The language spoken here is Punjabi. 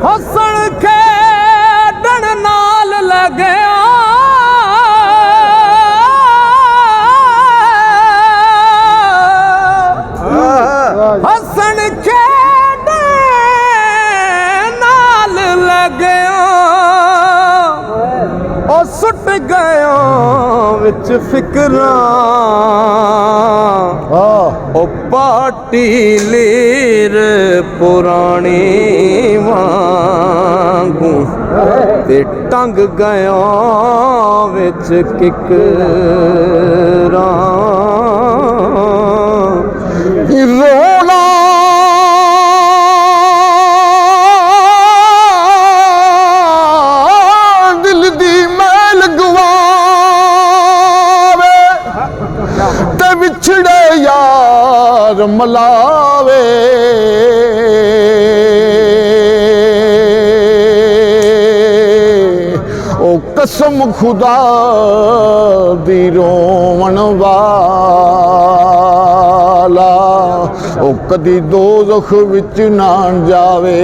ਹੱਸਣ ਖੇਡਣ ਨਾਲ ਲੱਗਿਆ ਹੱਸਣ ਖੇਡਣ ਨਾਲ ਲੱਗਿਆ ਉਹ ਸੁੱਟ ਗਿਆ ਵਿੱਚ ਫਿਕਰਾਂ ਉਹ ਪਾਟੀ ਲੀਰ ਪੁਰਾਣੀ ਵਾਂਗੂ ਤੇ ਟੰਗ ਗਿਆ ਵਿੱਚ ਕਿਕਰਾਂ ਰੋਣਾ ਦਿਲ ਦੀ ਮੈਲ ਗਵਾਵੇ ਤੇ ਵਿਛੜੇ ਯਾਰ ਮਲਾਵੇ ਉਹ ਕਸਮ ਖੁਦਾ ਦੀ ਰੋਵਣ ਵਾਲਾ ਉਹ ਕਦੀ ਦੋਜ਼ਖ ਵਿੱਚ ਨਾ ਜਾਵੇ।